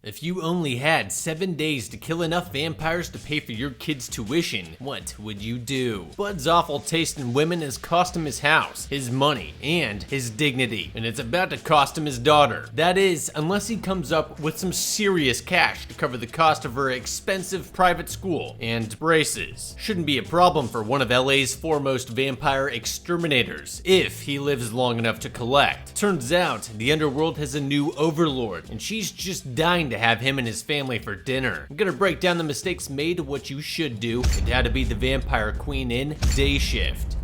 If you only had 7 days to kill enough vampires to pay for your kid's tuition, what would you do? Bud's awful taste in women has cost him his house, his money, and his dignity, and it's about to cost him his daughter. That is, unless he comes up with some serious cash to cover the cost of her expensive private school and braces. Shouldn't be a problem for one of LA's foremost vampire exterminators, if he lives long enough to collect. Turns out, the underworld has a new overlord, and she's just dying to have him and his family for dinner. I'm gonna break down the mistakes made, what you should do, and how to be the vampire queen in Day Shift.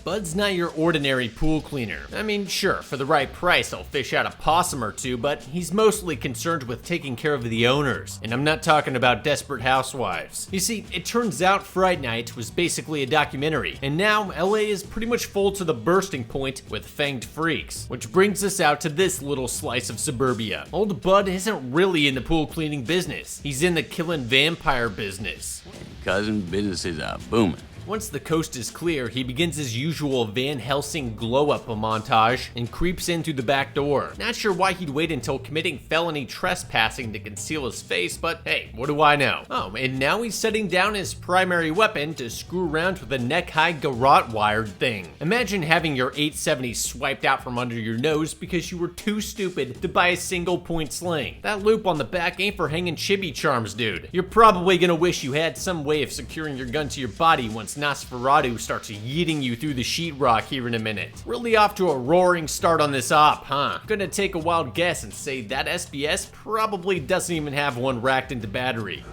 Bud's not your ordinary pool cleaner. I mean, sure, for the right price he'll fish out a possum or two, but he's mostly concerned with taking care of the owners. And I'm not talking about Desperate Housewives. You see, it turns out Fright Night was basically a documentary, and now LA is pretty much full to the bursting point with fanged freaks. Which brings us out to this little slice of suburbia. Old Bud isn't really in the pool cleaning business. He's in the killing vampire business. Cousin, business is booming. Once the coast is clear, he begins his usual Van Helsing glow-up montage and creeps in through the back door. Not sure why he'd wait until committing felony trespassing to conceal his face, but hey, what do I know? Oh, and now he's setting down his primary weapon to screw around with a neck-high garrote-wired thing. Imagine having your 870 swiped out from under your nose because you were too stupid to buy a single-point sling. That loop on the back ain't for hanging chibi charms, dude. You're probably gonna wish you had some way of securing your gun to your body once Nosferatu starts yeeting you through the sheetrock here in a minute. Really off to a roaring start on this op, huh? Gonna take a wild guess and say that SBS probably doesn't even have one racked into battery.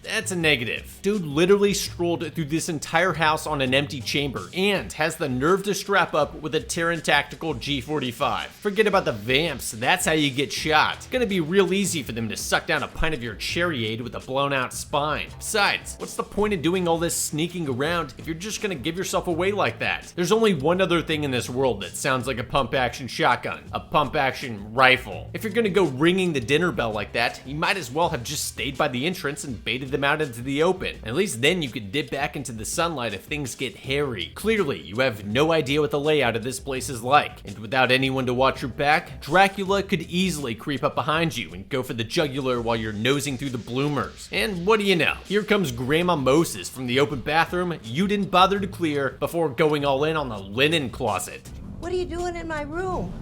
That's a negative. Dude literally strolled through this entire house on an empty chamber and has the nerve to strap up with a Terran Tactical G45. Forget about the vamps, that's how you get shot. It's gonna be real easy for them to suck down a pint of your cherryade with a blown out spine. Besides, what's the point of doing all this sneaking around if you're just gonna give yourself away like that? There's only one other thing in this world that sounds like a pump action shotgun, a pump action rifle. If you're gonna go ringing the dinner bell like that, you might as well have just stayed by the entrance and baited them out into the open. At least then you could dip back into the sunlight if things get hairy. Clearly, you have no idea what the layout of this place is like, and without anyone to watch your back, Dracula could easily creep up behind you and go for the jugular while you're nosing through the bloomers. And what do you know? Here comes Grandma Moses from the open bathroom you didn't bother to clear before going all in on the linen closet. What are you doing in my room?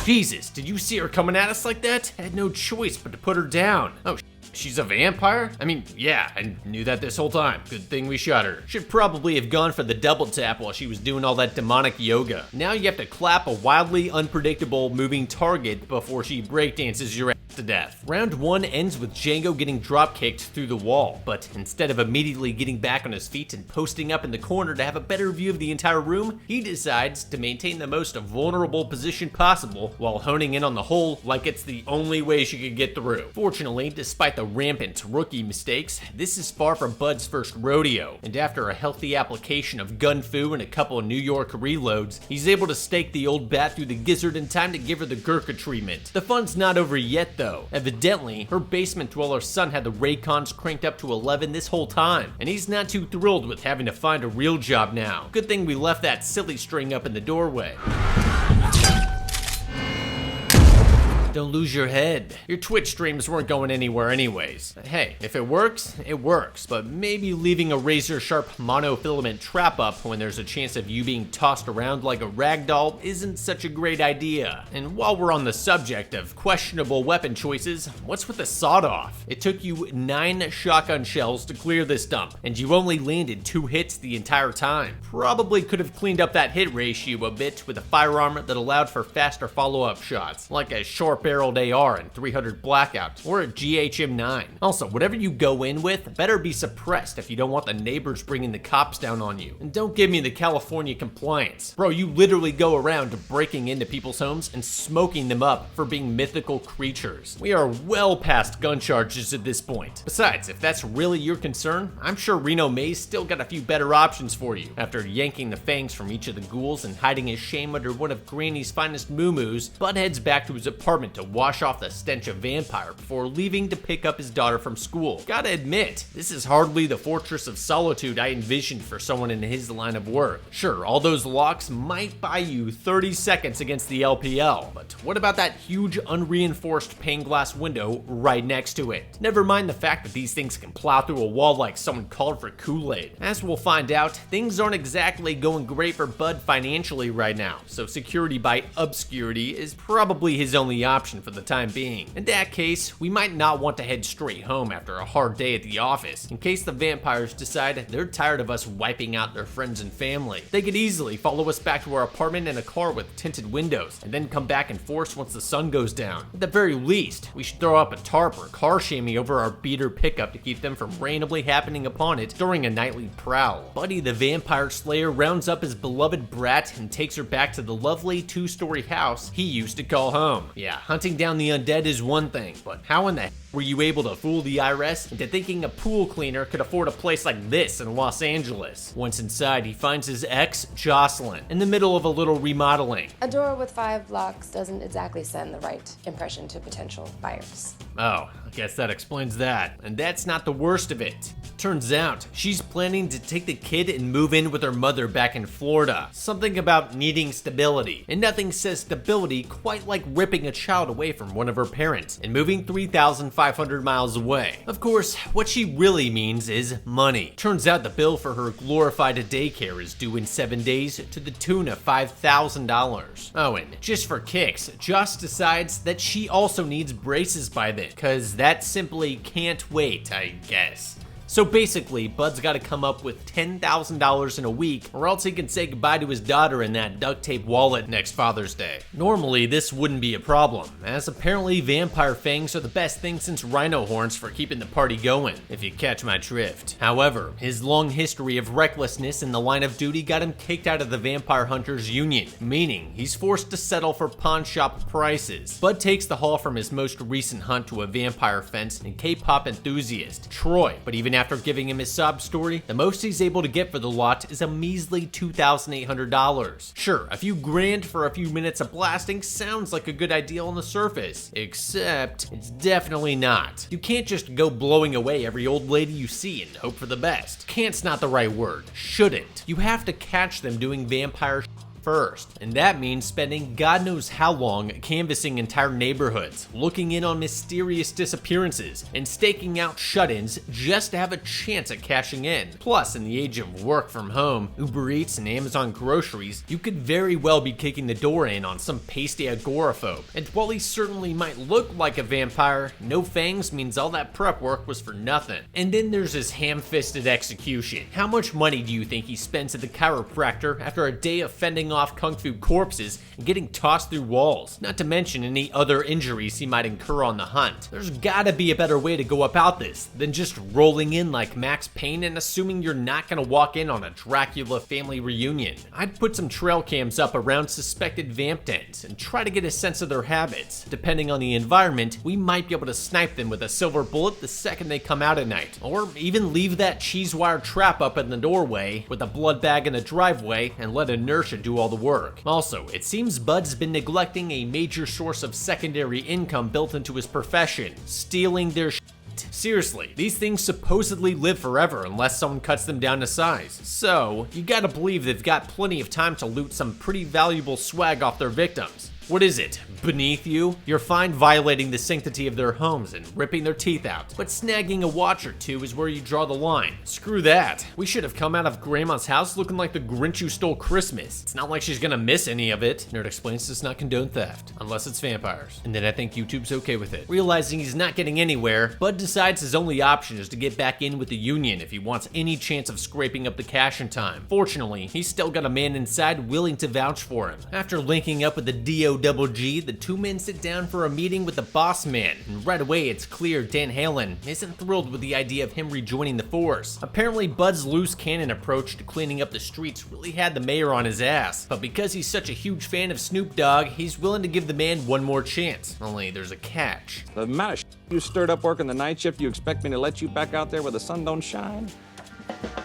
Jesus, did you see her coming at us like that? Had no choice but to put her down. Oh, she's a vampire? I mean, yeah, I knew that this whole time. Good thing we shot her. Should probably have gone for the double tap while she was doing all that demonic yoga. Now you have to clap a wildly unpredictable moving target before she breakdances your ass to death. Round 1 ends with Django getting drop-kicked through the wall, but instead of immediately getting back on his feet and posting up in the corner to have a better view of the entire room, he decides to maintain the most vulnerable position possible while honing in on the hole like it's the only way she could get through. Fortunately, despite the rampant rookie mistakes, this is far from Bud's first rodeo, and after a healthy application of gun fu and a couple of New York reloads, he's able to stake the old bat through the gizzard in time to give her the Gurkha treatment. The fun's not over yet though. Evidently, her basement dweller son had the Raycons cranked up to 11 this whole time, and he's not too thrilled with having to find a real job now. Good thing we left that silly string up in the doorway. Don't lose your head. Your Twitch streams weren't going anywhere anyways. Hey, if it works, but maybe leaving a razor-sharp monofilament trap up when there's a chance of you being tossed around like a rag doll isn't such a great idea. And while we're on the subject of questionable weapon choices, what's with the sawed-off? It took you 9 shotgun shells to clear this dump, and you only landed 2 hits the entire time. Probably could have cleaned up that hit ratio a bit with a firearm that allowed for faster follow-up shots, like a short-barreled AR and 300 Blackout, or a GHM-9. Also, whatever you go in with, better be suppressed if you don't want the neighbors bringing the cops down on you. And don't give me the California compliance. Bro, you literally go around breaking into people's homes and smoking them up for being mythical creatures. We are well past gun charges at this point. Besides, if that's really your concern, I'm sure Reno May's still got a few better options for you. After yanking the fangs from each of the ghouls and hiding his shame under one of Granny's finest moo-moos, Bud heads back to his apartment to wash off the stench of vampire before leaving to pick up his daughter from school. Gotta admit, this is hardly the fortress of solitude I envisioned for someone in his line of work. Sure, all those locks might buy you 30 seconds against the LPL, but what about that huge unreinforced pane glass window right next to it? Never mind the fact that these things can plow through a wall like someone called for Kool-Aid. As we'll find out, things aren't exactly going great for Bud financially right now, so security by obscurity is probably his only option for the time being. In that case, we might not want to head straight home after a hard day at the office, in case the vampires decide they're tired of us wiping out their friends and family. They could easily follow us back to our apartment in a car with tinted windows, and then come back in force once the sun goes down. At the very least, we should throw up a tarp or car chamois over our beater pickup to keep them from randomly happening upon it during a nightly prowl. Buddy the Vampire Slayer rounds up his beloved brat and takes her back to the lovely two-story house he used to call home. Yeah, hunting down the undead is one thing, but how in the were you able to fool the IRS into thinking a pool cleaner could afford a place like this in Los Angeles? Once inside, he finds his ex, Jocelyn, in the middle of a little remodeling. A door with 5 locks doesn't exactly send the right impression to potential buyers. Oh, I guess that explains that. And that's not the worst of it. Turns out, she's planning to take the kid and move in with her mother back in Florida. Something about needing stability. And nothing says stability quite like ripping a child away from one of her parents and moving 3,500 miles away. Of course, what she really means is money. Turns out the bill for her glorified daycare is due in 7 days to the tune of $5,000. Oh, and just for kicks, Joss decides that she also needs braces by then, cause that simply can't wait, I guess. So basically, Bud's gotta come up with $10,000 in a week, or else he can say goodbye to his daughter in that duct tape wallet next Father's Day. Normally, this wouldn't be a problem, as apparently vampire fangs are the best thing since rhino horns for keeping the party going, if you catch my drift. However, his long history of recklessness in the line of duty got him kicked out of the Vampire Hunters Union, meaning he's forced to settle for pawn shop prices. Bud takes the haul from his most recent hunt to a vampire fence and K-pop enthusiast, Troy, but even after giving him his sob story, the most he's able to get for the lot is a measly $2,800. Sure, a few grand for a few minutes of blasting sounds like a good idea on the surface, except it's definitely not. You can't just go blowing away every old lady you see and hope for the best. Can't's not the right word. Shouldn't. You have to catch them doing vampire first, and that means spending God knows how long canvassing entire neighborhoods, looking in on mysterious disappearances, and staking out shut-ins just to have a chance at cashing in. Plus, in the age of work from home, Uber Eats and Amazon groceries, you could very well be kicking the door in on some pasty agoraphobe. And while he certainly might look like a vampire, no fangs means all that prep work was for nothing. And then there's his ham-fisted execution. How much money do you think he spends at the chiropractor after a day of fending off kung fu corpses and getting tossed through walls, not to mention any other injuries he might incur on the hunt? There's gotta be a better way to go about this than just rolling in like Max Payne and assuming you're not gonna walk in on a Dracula family reunion. I'd put some trail cams up around suspected vamp dens and try to get a sense of their habits. Depending on the environment, we might be able to snipe them with a silver bullet the second they come out at night, or even leave that cheese wire trap up in the doorway with a blood bag in the driveway and let inertia do all the work. Also, it seems Bud's been neglecting a major source of secondary income built into his profession: stealing their shit. Seriously, these things supposedly live forever unless someone cuts them down to size. So, you gotta believe they've got plenty of time to loot some pretty valuable swag off their victims. What is it? Beneath you? You're fine violating the sanctity of their homes and ripping their teeth out, but snagging a watch or two is where you draw the line. Screw that. We should have come out of Grandma's house looking like the Grinch who stole Christmas. It's not like she's gonna miss any of it. Nerd Explains does not condone theft, unless it's vampires. And then I think YouTube's okay with it. Realizing he's not getting anywhere, Bud decides his only option is to get back in with the Union if he wants any chance of scraping up the cash in time. Fortunately, he's still got a man inside willing to vouch for him. After linking up with the DOGG, the two men sit down for a meeting with the boss man, and right away it's clear Dan Halen isn't thrilled with the idea of him rejoining the force. Apparently Bud's loose cannon approach to cleaning up the streets really had the mayor on his ass, but because he's such a huge fan of Snoop Dogg, he's willing to give the man one more chance. Only there's a catch. The amount of you stirred up working the night shift, you expect me to let you back out there where the sun don't shine?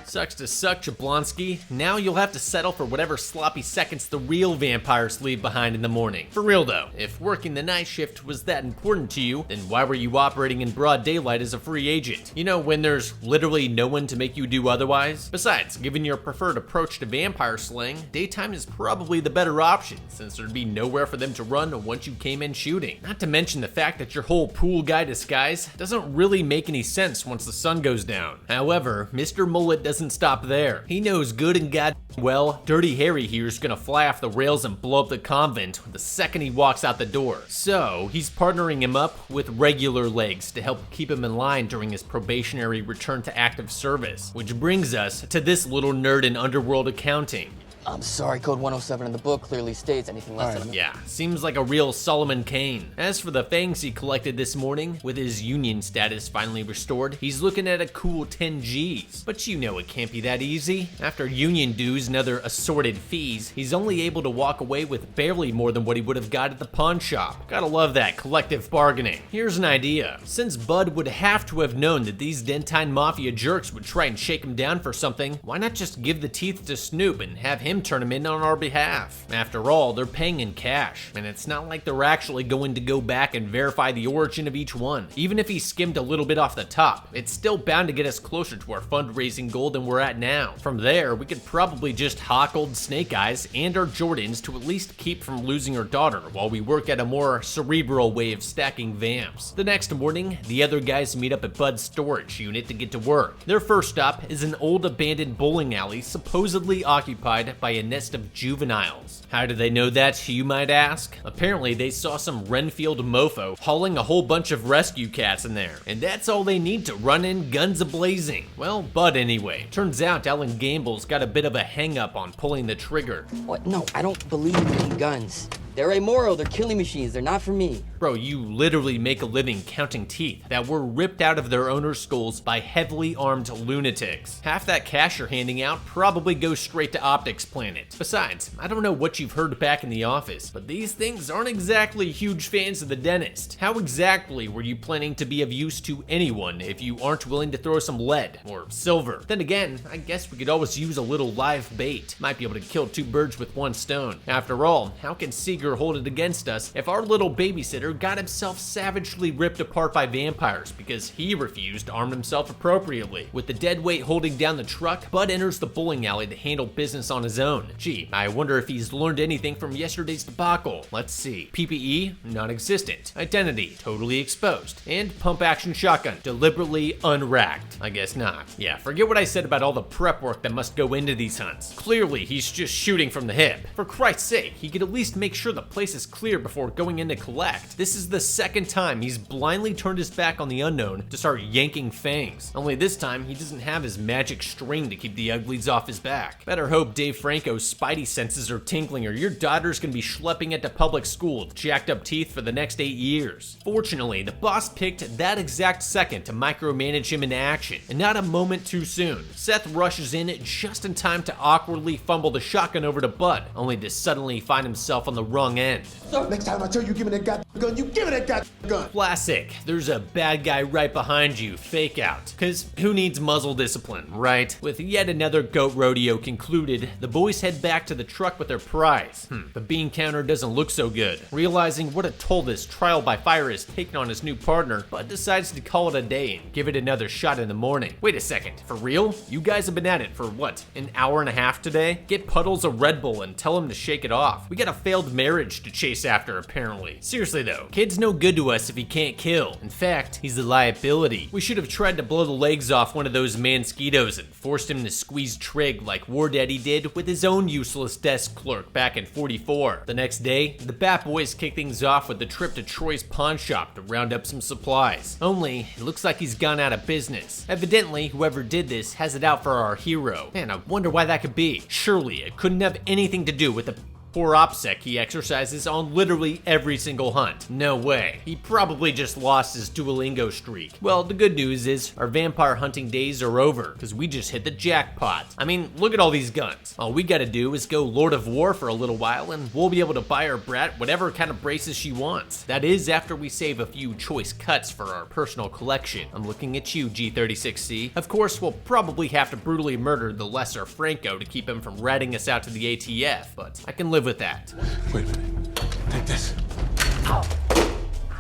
Sucks to suck, Jablonski. Now you'll have to settle for whatever sloppy seconds the real vampires leave behind in the morning. For real though, if working the night shift was that important to you, then why were you operating in broad daylight as a free agent? You know, when there's literally no one to make you do otherwise? Besides, given your preferred approach to vampire slaying, daytime is probably the better option, since there'd be nowhere for them to run once you came in shooting. Not to mention the fact that your whole pool guy disguise doesn't really make any sense once the sun goes down. However, Mr. Mullet doesn't stop there. He knows good and god well, Dirty Harry here is gonna fly off the rails and blow up the convent the second he walks out the door. So, he's partnering him up with regular legs to help keep him in line during his probationary return to active service. Which brings us to this little nerd in underworld accounting. I'm sorry, code 107 in the book clearly states anything less than... Yeah, seems like a real Solomon Kane. As for the fangs he collected this morning, with his union status finally restored, he's looking at a cool 10 G's. But you know it can't be that easy. After union dues and other assorted fees, he's only able to walk away with barely more than what he would have got at the pawn shop. Gotta love that collective bargaining. Here's an idea. Since Bud would have to have known that these Dentine Mafia jerks would try and shake him down for something, why not just give the teeth to Snoop and have him turn him in on our behalf? After all, they're paying in cash, and it's not like they're actually going to go back and verify the origin of each one. Even if he skimmed a little bit off the top, it's still bound to get us closer to our fundraising goal than we're at now. From there, we could probably just hawk old Snake Eyes and our Jordans to at least keep from losing our daughter while we work at a more cerebral way of stacking vamps. The next morning, the other guys meet up at Bud's storage unit to get to work. Their first stop is an old abandoned bowling alley supposedly occupied by a nest of juveniles. How do they know that, you might ask? Apparently they saw some Renfield mofo hauling a whole bunch of rescue cats in there, and that's all they need to run in guns a-blazing. Well, Bud anyway. Turns out Ellen Gamble's got a bit of a hang-up on pulling the trigger. What? No, I don't believe in guns. They're amoral, they're killing machines, they're not for me. Bro, you literally make a living counting teeth that were ripped out of their owner's skulls by heavily armed lunatics. Half that cash you're handing out probably goes straight to Optics Planet. Besides, I don't know what you've heard back in the office, but these things aren't exactly huge fans of the dentist. How exactly were you planning to be of use to anyone if you aren't willing to throw some lead or silver? Then again, I guess we could always use a little live bait. Might be able to kill two birds with one stone. After all, how can Seeger hold it against us if our little babysitter got himself savagely ripped apart by vampires because he refused to arm himself appropriately? With the dead weight holding down the truck, Bud enters the bowling alley to handle business on his own. Gee, I wonder if he's learned anything from yesterday's debacle. Let's see. PPE, non-existent. Identity, totally exposed. And pump action shotgun, deliberately unracked. I guess not. Yeah, forget what I said about all the prep work that must go into these hunts. Clearly, he's just shooting from the hip. For Christ's sake, he could at least make sure the place is clear before going in to collect. This is the second time he's blindly turned his back on the unknown to start yanking fangs. Only this time, he doesn't have his magic string to keep the uglies off his back. Better hope Dave Franco's spidey senses are tinkling or your daughter's gonna be schlepping into public school with jacked up teeth for the next 8 years. Fortunately, the boss picked that exact second to micromanage him in action, and not a moment too soon. Seth rushes in just in time to awkwardly fumble the shotgun over to Bud, only to suddenly find himself on the wrong end. Next time I tell you give me that goddamn gun, you give me that goddamn gun. Classic. There's a bad guy right behind you. Fake out. Cause who needs muzzle discipline, right? With yet another goat rodeo concluded, the boys head back to the truck with their prize. The bean counter doesn't look so good. Realizing what a toll this trial by fire has taken on his new partner, Bud decides to call it a day and give it another shot in the morning. Wait a second, for real? You guys have been at it for what, an hour and a half today? Get Puddles a Red Bull and tell him to shake it off. We got a failed marriage to chase after, apparently. Seriously though, kid's no good to us if he can't kill. In fact, he's a liability. We should have tried to blow the legs off one of those mansquitos and forced him to squeeze trig like War Daddy did with his own useless desk clerk back in 44. The next day, the Bat Boys kick things off with the trip to Troy's pawn shop to round up some supplies. Only, it looks like he's gone out of business. Evidently, whoever did this has it out for our hero. Man, I wonder why that could be. Surely, it couldn't have anything to do with the poor OPSEC he exercises on literally every single hunt. No way. He probably just lost his Duolingo streak. Well, the good news is our vampire hunting days are over, because we just hit the jackpot. I mean, look at all these guns. All we gotta do is go Lord of War for a little while, and we'll be able to buy our brat whatever kind of braces she wants. That is after we save a few choice cuts for our personal collection. I'm looking at you, G36C. Of course, we'll probably have to brutally murder the lesser Franco to keep him from ratting us out to the ATF, but I can live with that. Wait a minute. Take this.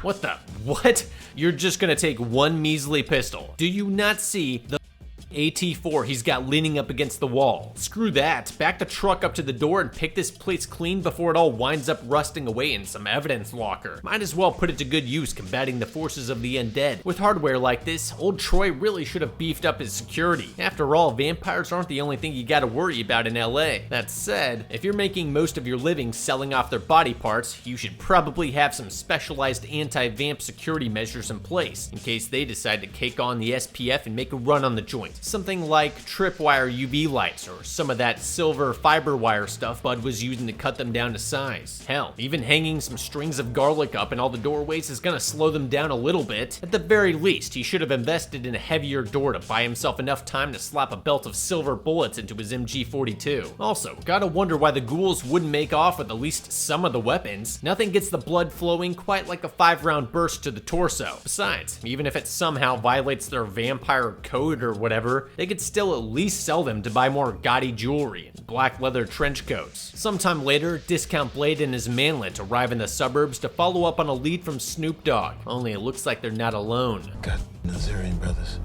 What the? What? You're just gonna take one measly pistol. Do you not see the AT4 he's got leaning up against the wall? Screw that. Back the truck up to the door and pick this place clean before it all winds up rusting away in some evidence locker. Might as well put it to good use combating the forces of the undead. With hardware like this, old Troy really should have beefed up his security. After all, vampires aren't the only thing you gotta worry about in LA. That said, if you're making most of your living selling off their body parts, you should probably have some specialized anti-vamp security measures in place in case they decide to cake on the SPF and make a run on the joint. Something like tripwire UV lights or some of that silver fiber wire stuff Bud was using to cut them down to size. Hell, even hanging some strings of garlic up in all the doorways is gonna slow them down a little bit. At the very least, he should have invested in a heavier door to buy himself enough time to slap a belt of silver bullets into his MG42. Also, gotta wonder why the ghouls wouldn't make off with at least some of the weapons. Nothing gets the blood flowing quite like a 5-round burst to the torso. Besides, even if it somehow violates their vampire code or whatever, they could still at least sell them to buy more gaudy jewelry and black leather trench coats. Sometime later, Discount Blade and his manlet arrive in the suburbs to follow up on a lead from Snoop Dogg, only it looks like they're not alone. Got Nazarian brothers.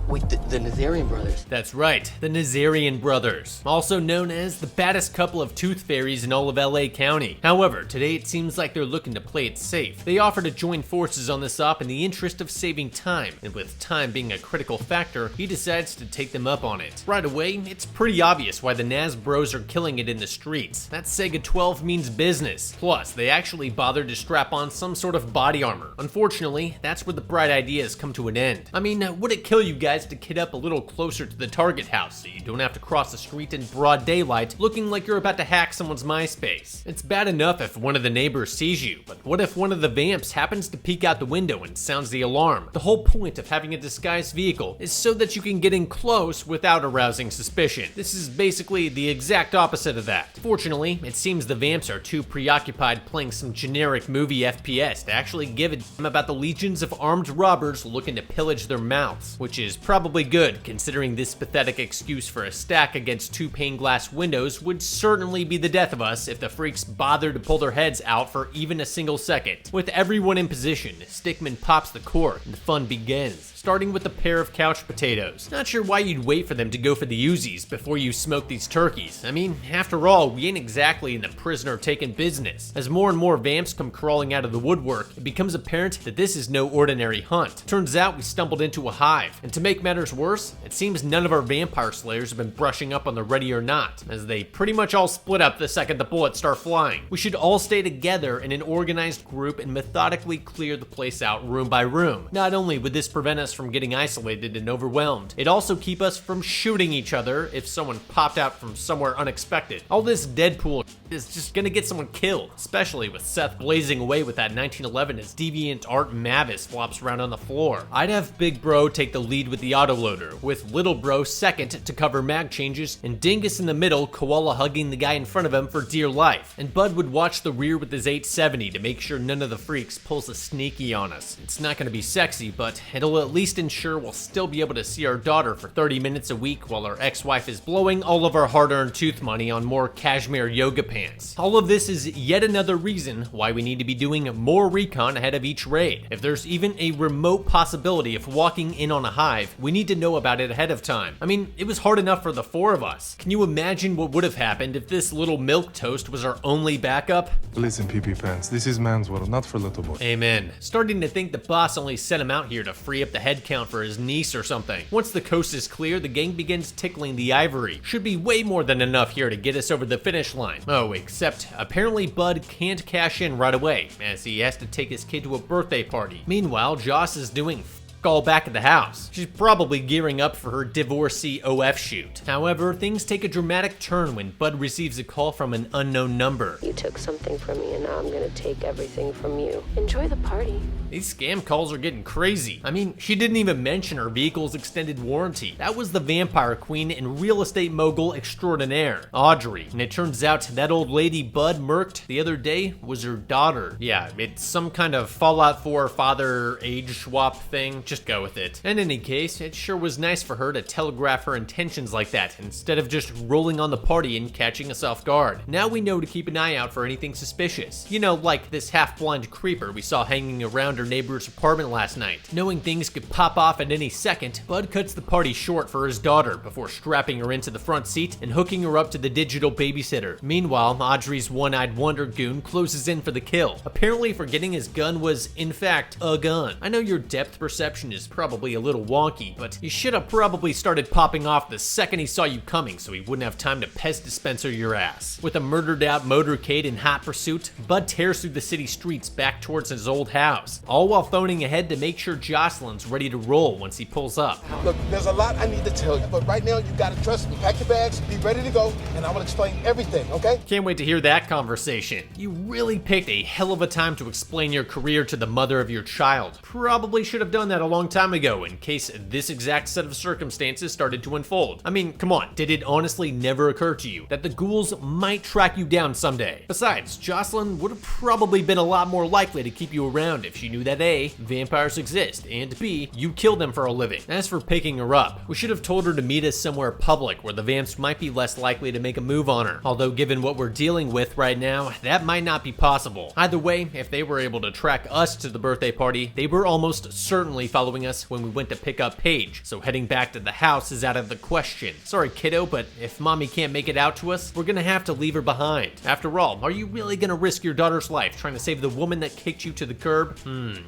Wait, the Nazarian brothers. That's right, the Nazarian brothers, also known as the baddest couple of tooth fairies in all of LA County. However, today it seems like they're looking to play it safe. They offer to join forces on this op in the interest of saving time, and with time being a critical factor, he decides to take them up on it. Right away, it's pretty obvious why the Naz bros are killing it in the streets. That Sega 12 means business. Plus, they actually bothered to strap on some sort of body armor. Unfortunately, that's where the bright ideas come to an end. I mean, would it kill you guys to kid up a little closer to the target house so you don't have to cross the street in broad daylight looking like you're about to hack someone's MySpace? It's bad enough if one of the neighbors sees you, but what if one of the vamps happens to peek out the window and sounds the alarm? The whole point of having a disguised vehicle is so that you can get in close without arousing suspicion. This is basically the exact opposite of that. Fortunately, it seems the vamps are too preoccupied playing some generic movie FPS to actually give a damn about the legions of armed robbers looking to pillage their mouths, which is probably good considering this pathetic excuse for a stack against 2 pane glass windows would certainly be the death of us if the freaks bothered to pull their heads out for even a single second. With everyone in position, Stickman pops the cork and the fun begins, starting with a pair of couch potatoes. Not sure why you'd wait for them to go for the Uzis before you smoke these turkeys. I mean, after all, we ain't exactly in the prisoner-taking business. As more and more vamps come crawling out of the woodwork, it becomes apparent that this is no ordinary hunt. Turns out we stumbled into a hive, and to make matters worse, it seems none of our vampire slayers have been brushing up on the ready or not, as they pretty much all split up the second the bullets start flying. We should all stay together in an organized group and methodically clear the place out room by room. Not only would this prevent us from getting isolated and overwhelmed, it'd also keep us from shooting each other if someone popped out from somewhere unexpected. All this Deadpool is just gonna get someone killed, especially with Seth blazing away with that 1911 as deviant Art Mavis flops around on the floor. I'd have Big Bro take the lead with the autoloader, with Little Bro second to cover mag changes, and Dingus in the middle koala hugging the guy in front of him for dear life. And Bud would watch the rear with his 870 to make sure none of the freaks pulls a sneaky on us. It's not gonna be sexy, but it'll at least ensure we'll still be able to see our daughter for 30 minutes a week while our ex-wife is blowing all of our hard-earned tooth money on more cashmere yoga pants. All of this is yet another reason why we need to be doing more recon ahead of each raid. If there's even a remote possibility of walking in on a hive, we need to know about it ahead of time. I mean, it was hard enough for the 4 of us. Can you imagine what would have happened if this little milk toast was our only backup? Listen, PP fans, this is man's world, not for little boy. Amen. Starting to think the boss only sent him out here to free up the head count for his niece or something. Once the coast is clear, the gang begins tickling the ivory. Should be way more than enough here to get us over the finish line. Oh, except apparently Bud can't cash in right away, as he has to take his kid to a birthday party. Meanwhile, Joss is doing all back at the house. She's probably gearing up for her divorcee OF shoot. However, things take a dramatic turn when Bud receives a call from an unknown number. You took something from me and now I'm gonna take everything from you. Enjoy the party. These scam calls are getting crazy. I mean, she didn't even mention her vehicle's extended warranty. That was the vampire queen and real estate mogul extraordinaire, Audrey. And it turns out that old lady Bud murked the other day was her daughter. Yeah, it's some kind of Fallout 4 father age swap thing. Just go with it. In any case, it sure was nice for her to telegraph her intentions like that instead of just rolling on the party and catching us off guard. Now we know to keep an eye out for anything suspicious. You know, like this half-blind creeper we saw hanging around her neighbor's apartment last night. Knowing things could pop off at any second, Bud cuts the party short for his daughter before strapping her into the front seat and hooking her up to the digital babysitter. Meanwhile, Audrey's one-eyed wonder goon closes in for the kill, apparently forgetting his gun was, in fact, a gun. I know your depth perception is probably a little wonky, but you should have probably started popping off the second he saw you coming so he wouldn't have time to Pez dispenser your ass. With a murdered out motorcade in hot pursuit, Bud tears through the city streets back towards his old house, all while phoning ahead to make sure Jocelyn's ready to roll once he pulls up. Look, there's a lot I need to tell you, but right now you gotta trust me. Pack your bags, be ready to go, and I will explain everything, okay? Can't wait to hear that conversation. You really picked a hell of a time to explain your career to the mother of your child. Probably should have done that a long time ago in case this exact set of circumstances started to unfold. I mean, come on, did it honestly never occur to you that the ghouls might track you down someday? Besides, Jocelyn would have probably been a lot more likely to keep you around if she knew that A, vampires exist, and B, you kill them for a living. As for picking her up, we should have told her to meet us somewhere public where the vamps might be less likely to make a move on her. Although given what we're dealing with right now, that might not be possible. Either way, if they were able to track us to the birthday party, they were almost certainly following us when we went to pick up Paige, so heading back to the house is out of the question. Sorry kiddo, but if mommy can't make it out to us, we're gonna have to leave her behind. After all, are you really gonna risk your daughter's life trying to save the woman that kicked you to the curb?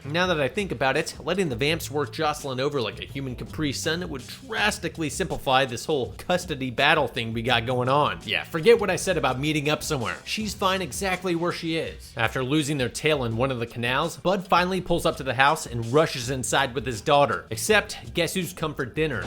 Now that I think about it, letting the vamps work Jocelyn over like a human Capri Sun would drastically simplify this whole custody battle thing we got going on. Yeah, forget what I said about meeting up somewhere. She's fine exactly where she is. After losing their tail in one of the canals, Bud finally pulls up to the house and rushes inside with his daughter. Except, guess who's come for dinner?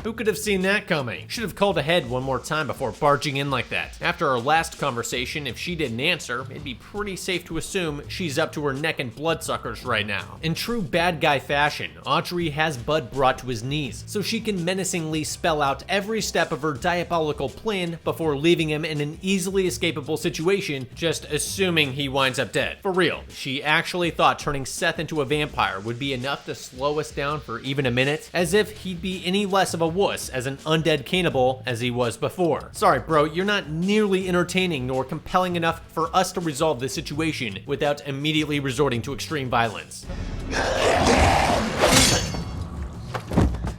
Who could have seen that coming? Should have called ahead one more time before barging in like that. After our last conversation, if she didn't answer, it'd be pretty safe to assume she's up to her neck in bloodsuckers right now. In true bad guy fashion, Audrey has Bud brought to his knees so she can menacingly spell out every step of her diabolical plan before leaving him in an easily escapable situation, just assuming he winds up dead. For real, she actually thought turning Seth into a vampire would be enough to slow us down for even a minute, as if he'd be any less of a wuss as an undead cannibal as he was before. Sorry bro, you're not nearly entertaining nor compelling enough for us to resolve this situation without immediately resorting to extreme violence.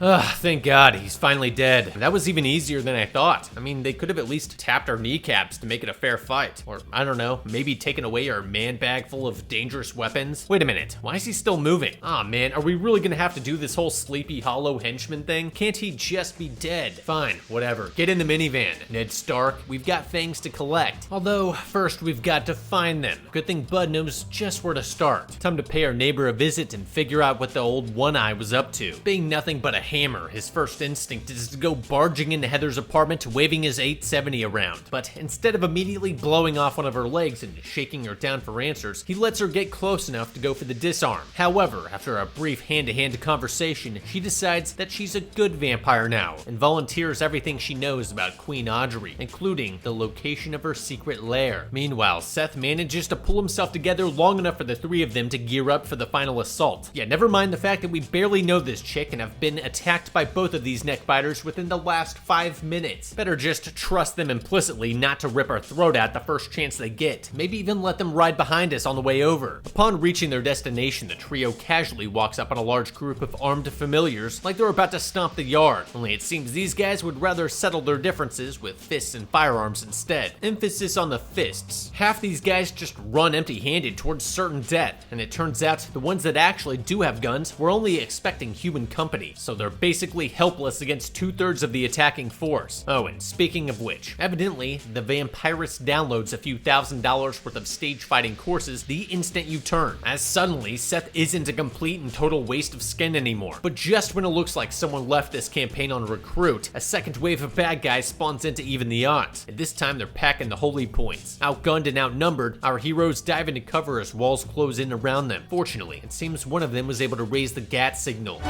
Ugh, thank God, he's finally dead. That was even easier than I thought. I mean, they could have at least tapped our kneecaps to make it a fair fight. Or, I don't know, maybe taken away our man bag full of dangerous weapons. Wait a minute, why is he still moving? Aw man, are we really gonna have to do this whole Sleepy Hollow henchman thing? Can't he just be dead? Fine, whatever. Get in the minivan, Ned Stark. We've got fangs to collect. Although, first we've got to find them. Good thing Bud knows just where to start. Time to pay our neighbor a visit and figure out what the old one-eye was up to. Being nothing but a hammer, his first instinct is to go barging into Heather's apartment waving his 870 around. But instead of immediately blowing off one of her legs and shaking her down for answers, he lets her get close enough to go for the disarm. However, after a brief hand-to-hand conversation, she decides that she's a good vampire now and volunteers everything she knows about Queen Audrey, including the location of her secret lair. Meanwhile, Seth manages to pull himself together long enough for the three of them to gear up for the final assault. Yeah, never mind the fact that we barely know this chick and have been attacked by both of these neckbiters within the last 5 minutes. Better just trust them implicitly not to rip our throat out the first chance they get. Maybe even let them ride behind us on the way over. Upon reaching their destination, the trio casually walks up on a large group of armed familiars like they're about to stomp the yard. Only it seems these guys would rather settle their differences with fists and firearms instead. Emphasis on the fists. Half these guys just run empty-handed towards certain death, and it turns out the ones that actually do have guns were only expecting human company, so they're they're basically helpless against 2/3 of the attacking force. Oh, and speaking of which, evidently, the vampirist downloads a few $1,000s worth of stage fighting courses the instant you turn, as suddenly Seth isn't a complete and total waste of skin anymore. But just when it looks like someone left this campaign on recruit, a second wave of bad guys spawns in to even the odds, and this time they're packing the holy points. Outgunned and outnumbered, our heroes dive into cover as walls close in around them. Fortunately, it seems one of them was able to raise the GAT signal.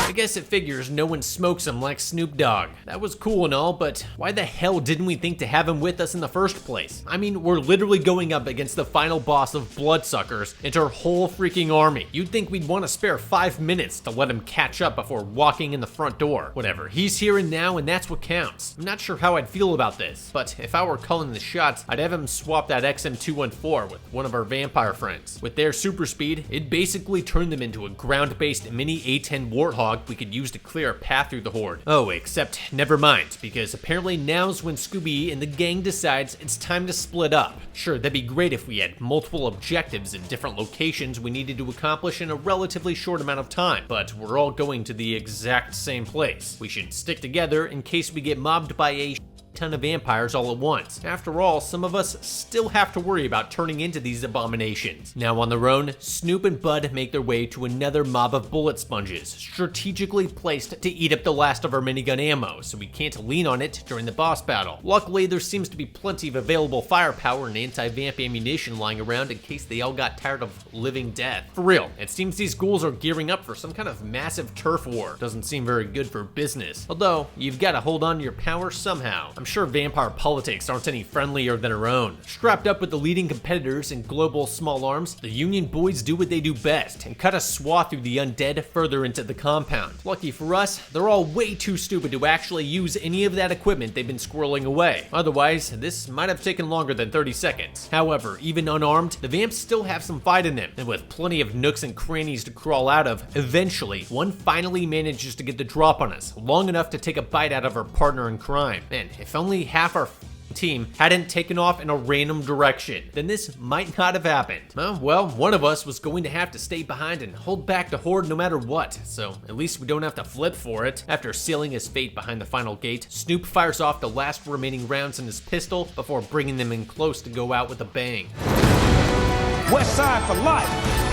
I guess it figures no one smokes him like Snoop Dogg. That was cool and all, but why the hell didn't we think to have him with us in the first place? I mean, we're literally going up against the final boss of Bloodsuckers and our whole freaking army. You'd think we'd want to spare 5 minutes to let him catch up before walking in the front door. Whatever, he's here and now, and that's what counts. I'm not sure how I'd feel about this, but if I were calling the shots, I'd have him swap that XM214 with one of our vampire friends. With their super speed, it basically turned them into a ground-based mini A10 Warthog we could use to clear a path through the horde. Oh, except never mind, because apparently now's when Scooby and the gang decides it's time to split up. Sure, that'd be great if we had multiple objectives in different locations we needed to accomplish in a relatively short amount of time, but we're all going to the exact same place. We should stick together in case we get mobbed by a ton of vampires all at once. After all, some of us still have to worry about turning into these abominations. Now on their own, Snoop and Bud make their way to another mob of bullet sponges, strategically placed to eat up the last of our minigun ammo, so we can't lean on it during the boss battle. Luckily, there seems to be plenty of available firepower and anti-vamp ammunition lying around in case they all got tired of living death. For real, it seems these ghouls are gearing up for some kind of massive turf war. Doesn't seem very good for business. Although, you've got to hold on to your power somehow. I'm sure vampire politics aren't any friendlier than our own. Strapped up with the leading competitors in global small arms, the Union boys do what they do best and cut a swath through the undead further into the compound. Lucky for us, they're all way too stupid to actually use any of that equipment they've been squirreling away. Otherwise, this might have taken longer than 30 seconds. However, even unarmed, the vamps still have some fight in them, and with plenty of nooks and crannies to crawl out of, eventually, one finally manages to get the drop on us, long enough to take a bite out of our partner in crime. Man, if only half our team hadn't taken off in a random direction, then this might not have happened. Well, one of us was going to have to stay behind and hold back the horde no matter what, so at least we don't have to flip for it. After sealing his fate behind the final gate, Snoop fires off the last remaining rounds in his pistol before bringing them in close to go out with a bang. West Side for life!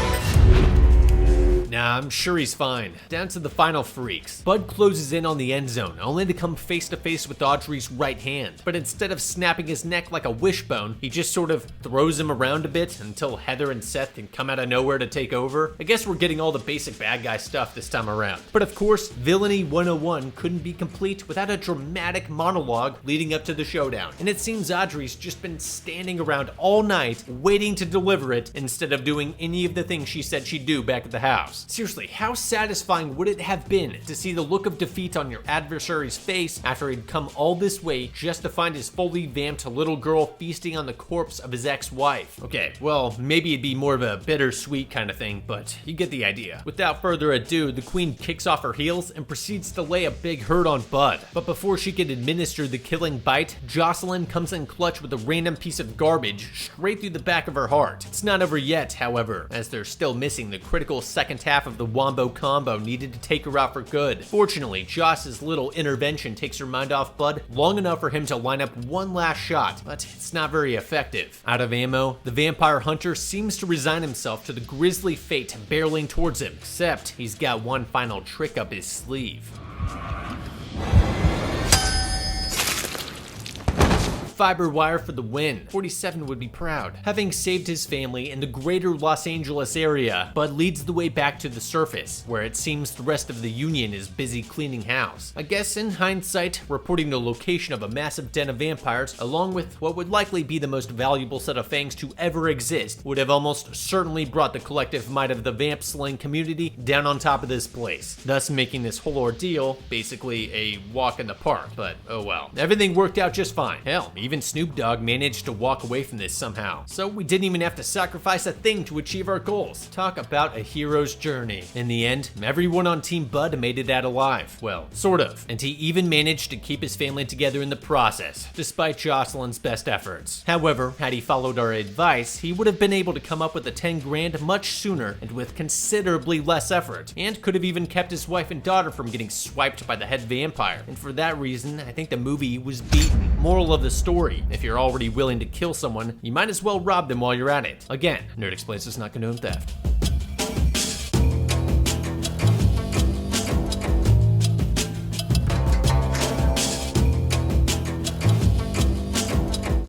Nah, I'm sure he's fine. Down to the final freaks. Bud closes in on the end zone, only to come face to face with Audrey's right hand. But instead of snapping his neck like a wishbone, he just sort of throws him around a bit until Heather and Seth can come out of nowhere to take over. I guess we're getting all the basic bad guy stuff this time around. But of course, Villainy 101 couldn't be complete without a dramatic monologue leading up to the showdown. And it seems Audrey's just been standing around all night waiting to deliver it instead of doing any of the things she said she'd do back at the house. Seriously, how satisfying would it have been to see the look of defeat on your adversary's face after he'd come all this way just to find his fully vamped little girl feasting on the corpse of his ex-wife? Okay, well, maybe it'd be more of a bittersweet kind of thing, but you get the idea. Without further ado, the queen kicks off her heels and proceeds to lay a big hurt on Bud. But before she can administer the killing bite, Jocelyn comes in clutch with a random piece of garbage straight through the back of her heart. It's not over yet, however, as they're still missing the critical second half of the wombo combo needed to take her out for good. Fortunately, Joss's little intervention takes her mind off Bud long enough for him to line up one last shot, but it's not very effective. Out of ammo, the vampire hunter seems to resign himself to the grisly fate barreling towards him, except he's got one final trick up his sleeve. Fiber wire for the win. 47 would be proud. Having saved his family in the greater Los Angeles area, Bud leads the way back to the surface, where it seems the rest of the Union is busy cleaning house. I guess in hindsight, reporting the location of a massive den of vampires, along with what would likely be the most valuable set of fangs to ever exist, would have almost certainly brought the collective might of the vamp slaying community down on top of this place, thus making this whole ordeal basically a walk in the park. But oh well. Everything worked out just fine. Hell, Even Snoop Dogg managed to walk away from this somehow. So we didn't even have to sacrifice a thing to achieve our goals. Talk about a hero's journey. In the end, everyone on Team Bud made it out alive. Well, sort of. And he even managed to keep his family together in the process, despite Jocelyn's best efforts. However, had he followed our advice, he would have been able to come up with the 10 grand much sooner and with considerably less effort, and could have even kept his wife and daughter from getting swiped by the head vampire. And for that reason, I think the movie was beaten. Moral of the story, if you're already willing to kill someone, you might as well rob them while you're at it. Again, Nerd Explains does not condone theft.